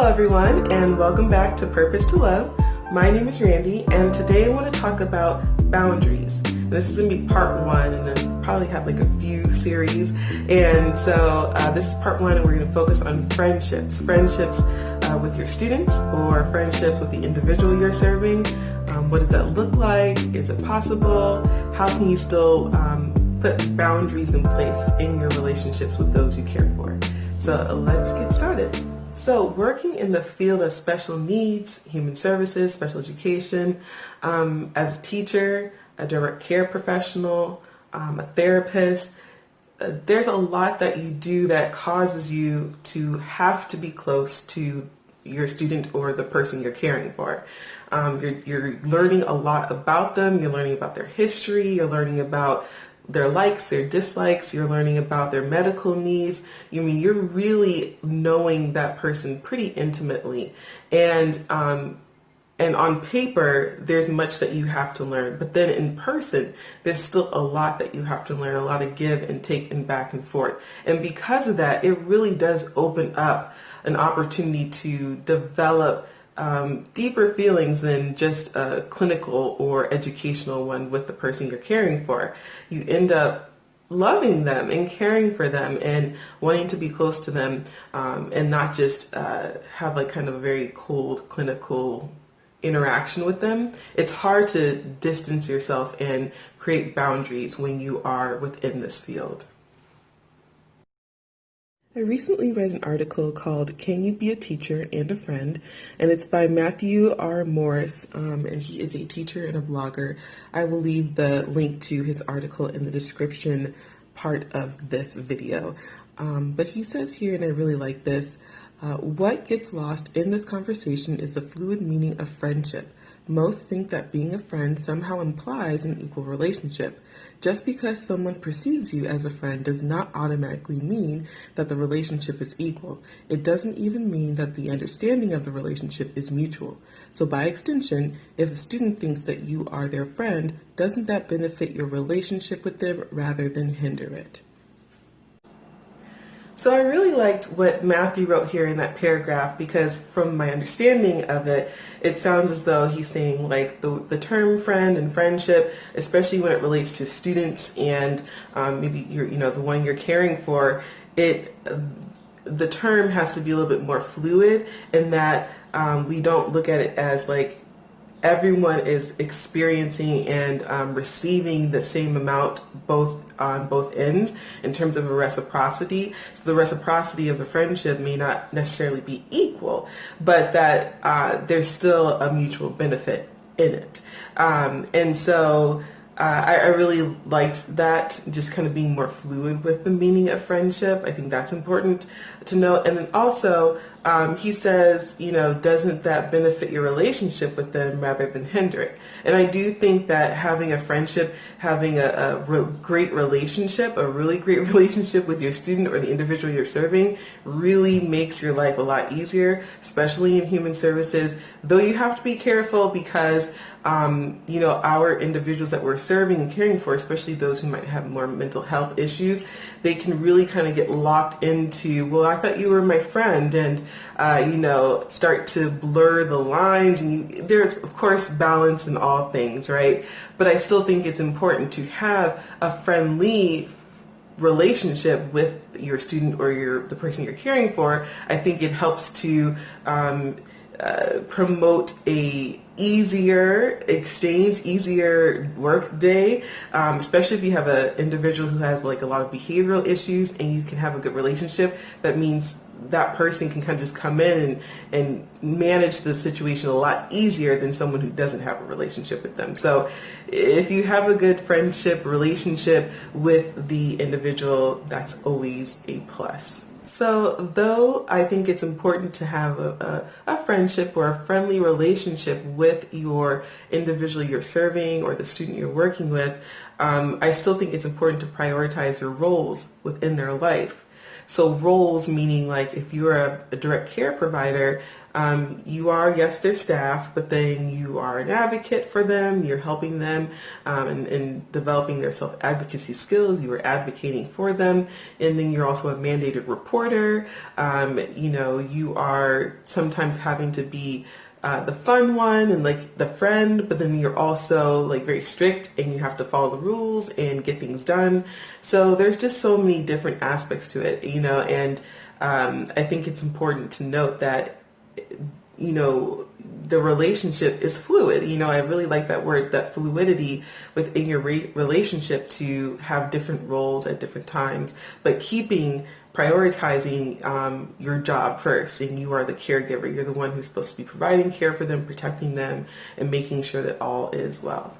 everyone, and welcome back to Purpose to Love. My name is Randy, and today I want to talk about boundaries. This is going to be part one, and then probably have like a few series. And so this is part one, and we're going to focus on friendships. Friendships with your students or friendships with the individual you're serving. What does that look like? Is it possible? How can you still put boundaries in place in your relationships with those you care for? So let's get started. So working in the field of special needs, human services, special education, as a teacher, a direct care professional, a therapist, there's a lot that you do that causes you to have to be close to your student or the person you're caring for. You're learning a lot about them. You're learning about their history. You're learning about their likes, their dislikes. You're learning about their medical needs. You're really knowing that person pretty intimately. And on paper, there's much that you have to learn. But then in person, there's still a lot that you have to learn, a lot of give and take and back and forth. And because of that, it really does open up an opportunity to develop deeper feelings than just a clinical or educational one with the person you're caring for. You end up loving them and caring for them and wanting to be close to them, and not just have like kind of a very cold clinical interaction with them. It's hard to distance yourself and create boundaries when you are within this field. I recently read an article called Can You Be a Teacher and a Friend? And it's by Matthew R. Morris, and he is a teacher and a blogger. I will leave the link to his article in the description part of this video. But he says here, and I really like this, what gets lost in this conversation is the fluid meaning of friendship. Most think that being a friend somehow implies an equal relationship. Just because someone perceives you as a friend does not automatically mean that the relationship is equal. It doesn't even mean that the understanding of the relationship is mutual. So by extension, if a student thinks that you are their friend, doesn't that benefit your relationship with them rather than hinder it? So I really liked what Matthew wrote here in that paragraph, because from my understanding of it, it sounds as though he's saying like the term friend and friendship, especially when it relates to students and maybe the one you're caring for, the term has to be a little bit more fluid, in that we don't look at it as like everyone is experiencing and receiving the same amount on both ends in terms of a reciprocity. So the reciprocity of the friendship may not necessarily be equal, but that there's still a mutual benefit in it. And so I really liked that, just kind of being more fluid with the meaning of friendship. I think that's important to note. And then also, he says, doesn't that benefit your relationship with them rather than hinder it? And I do think that having a friendship, having a great relationship, a really great relationship with your student or the individual you're serving really makes your life a lot easier, especially in human services. Though you have to be careful because, our individuals that we're serving and caring for, especially those who might have more mental health issues, they can really kind of get locked into, well, I thought you were my friend, and start to blur the lines. And there's, of course, balance in all things, right? But I still think it's important to have a friendly relationship with your student or the person you're caring for. I think it helps to promote a easier exchange, easier work day, especially if you have an individual who has like a lot of behavioral issues and you can have a good relationship. That means that person can kind of just come in and manage the situation a lot easier than someone who doesn't have a relationship with them. So if you have a good friendship relationship with the individual, that's always a plus. So though I think it's important to have a friendship or a friendly relationship with your individual you're serving or the student you're working with, I still think it's important to prioritize your roles within their life. So roles meaning like if you're a direct care provider, You are, yes, their staff, but then you are an advocate for them. You're helping them in developing their self-advocacy skills. You are advocating for them. And then you're also a mandated reporter. You are sometimes having to be the fun one and like the friend, but then you're also like very strict and you have to follow the rules and get things done. So there's just so many different aspects to it, and I think it's important to note that, the relationship is fluid. I really like that word, that fluidity within your relationship, to have different roles at different times, but prioritizing your job first, and you are the caregiver. You're the one who's supposed to be providing care for them, protecting them, and making sure that all is well.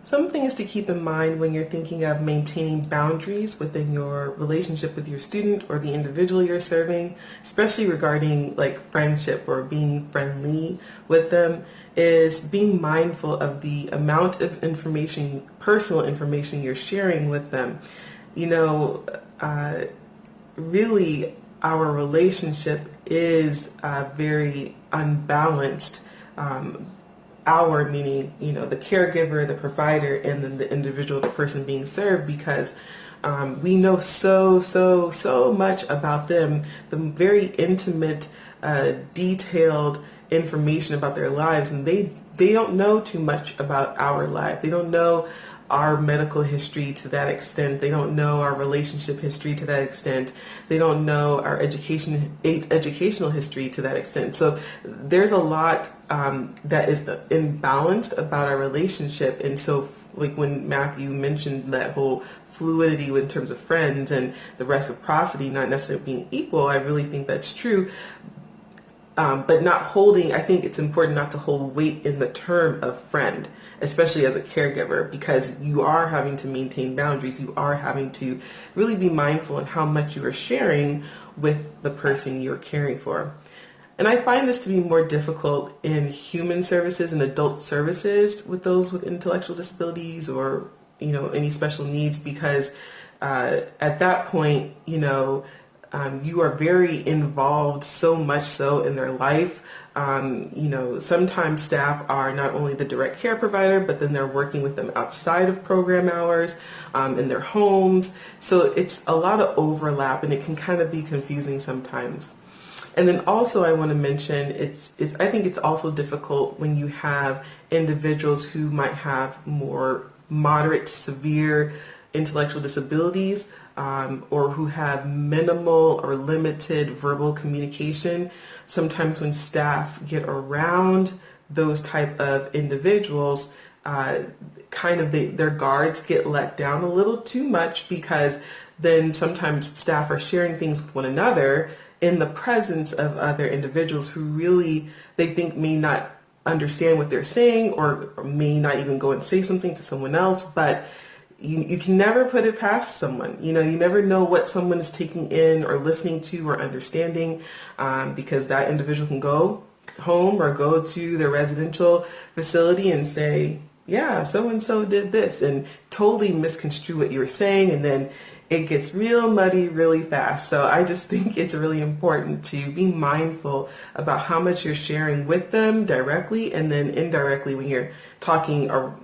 Some things to keep in mind when you're thinking of maintaining boundaries within your relationship with your student or the individual you're serving, especially regarding like friendship or being friendly with them, is being mindful of the amount of information, personal information you're sharing with them. Really, our relationship is very unbalanced. Our meaning, the caregiver, the provider, and then the individual, the person being served, because we know so much about them, the very intimate, detailed information about their lives, and they don't know too much about our life. They don't know our medical history to that extent. They don't know our relationship history to that extent. They don't know our educational history to that extent. So there's a lot that is imbalanced about our relationship. And so like when Matthew mentioned that whole fluidity in terms of friends and the reciprocity not necessarily being equal, I really think that's true. But I think it's important not to hold weight in the term of friend, especially as a caregiver, because you are having to maintain boundaries. You are having to really be mindful in how much you are sharing with the person you're caring for. And I find this to be more difficult in human services and adult services with those with intellectual disabilities or, any special needs, because at that point, you are very involved, so much so in their life. Sometimes staff are not only the direct care provider, but then they're working with them outside of program hours, in their homes. So it's a lot of overlap, and it can kind of be confusing sometimes. And then also I want to mention, I think it's also difficult when you have individuals who might have more moderate to severe intellectual disabilities, or who have minimal or limited verbal communication. Sometimes when staff get around those type of individuals, their guards get let down a little too much, because then sometimes staff are sharing things with one another in the presence of other individuals who really they think may not understand what they're saying, or may not even go and say something to someone else. But you can never put it past someone. You never know what someone is taking in or listening to or understanding, because that individual can go home or go to their residential facility and say, yeah, so-and-so did this, and totally misconstrue what you were saying, and then it gets real muddy really fast. So I just think it's really important to be mindful about how much you're sharing with them directly, and then indirectly when you're talking or,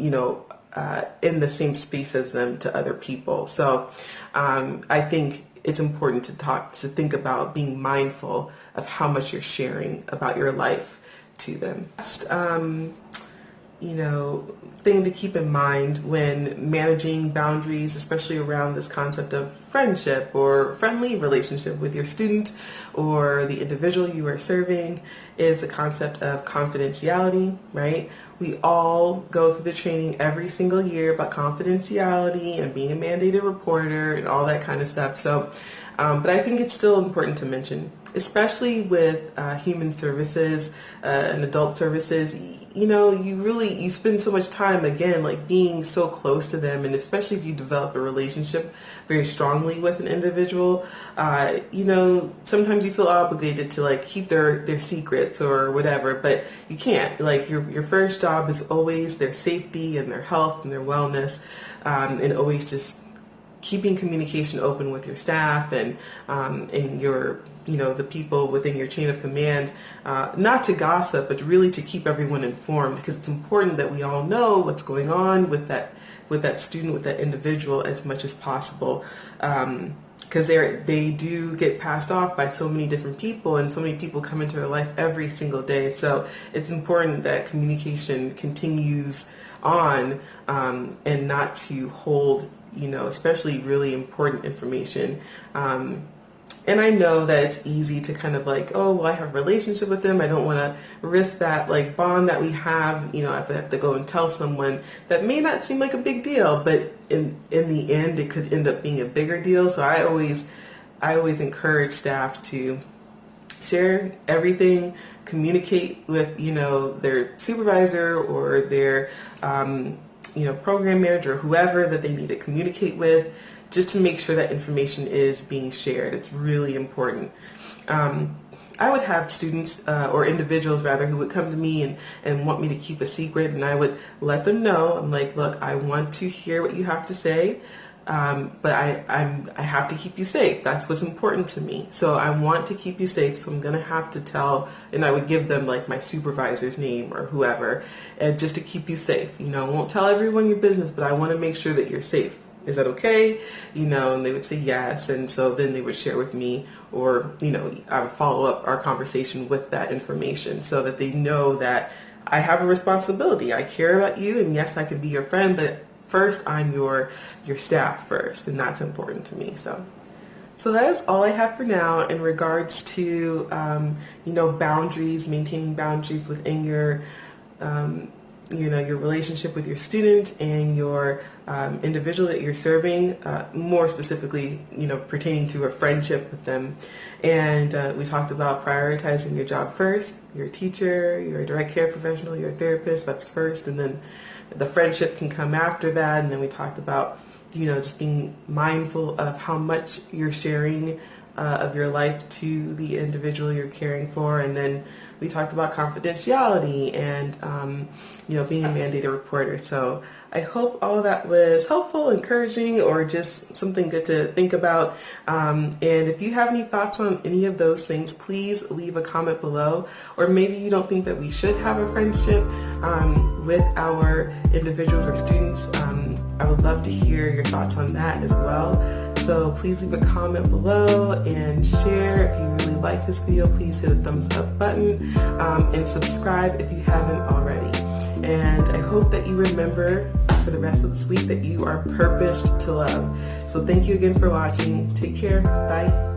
in the same space as them to other people. So I think it's important to think about being mindful of how much you're sharing about your life to them. Thing to keep in mind when managing boundaries, especially around this concept of friendship or friendly relationship with your student or the individual you are serving, is the concept of confidentiality, right? We all go through the training every single year about confidentiality and being a mandated reporter and all that kind of stuff. So, but I think it's still important to mention, especially with human services and adult services. You spend so much time, again, like being so close to them, and especially if you develop a relationship very strongly with an individual, sometimes you feel obligated to like keep their secrets or whatever, but you can't. Like your first job is always their safety and their health and their wellness, and always just keeping communication open with your staff and your, the people within your chain of command, not to gossip, but really to keep everyone informed, because it's important that we all know what's going on with that student, with that individual, as much as possible. Because they do get passed off by so many different people, and so many people come into their life every single day. So it's important that communication continues on, and not to hold, especially really important information. And I know that it's easy to kind of like, oh, well, I have a relationship with them, I don't want to risk that like bond that we have, if I have to go and tell someone. That may not seem like a big deal, but in the end, it could end up being a bigger deal. So I always encourage staff to share everything, communicate with, their supervisor or their, program manager, or whoever that they need to communicate with, just to make sure that information is being shared. It's really important. I would have students or individuals rather who would come to me and want me to keep a secret, and I would let them know. I'm like, look, I want to hear what you have to say, but I have to keep you safe. That's what's important to me. So I want to keep you safe, so I'm going to have to tell, and I would give them like my supervisor's name or whoever, and just to keep you safe. I won't tell everyone your business, but I want to make sure that you're safe. Is that okay? And they would say yes. And so then they would share with me, or, I would follow up our conversation with that information so that they know that I have a responsibility. I care about you, and yes, I can be your friend, but first I'm your staff first, and that's important to me. So that is all I have for now in regards to, boundaries, maintaining boundaries within your, your relationship with your student and your individual that you're serving, more specifically, pertaining to a friendship with them. And we talked about prioritizing your job first, your teacher, your direct care professional, your therapist, that's first, and then the friendship can come after that. And then we talked about, just being mindful of how much you're sharing of your life to the individual you're caring for. And then we talked about confidentiality and, being a mandated reporter. So I hope all of that was helpful, encouraging, or just something good to think about. And if you have any thoughts on any of those things, please leave a comment below. Or maybe you don't think that we should have a friendship with our individuals or students. I would love to hear your thoughts on that as well. So please leave a comment below and share. If you really like this video, please hit a thumbs up button, and subscribe if you haven't already. And I hope that you remember for the rest of this week that you are purposed to love. So thank you again for watching. Take care. Bye.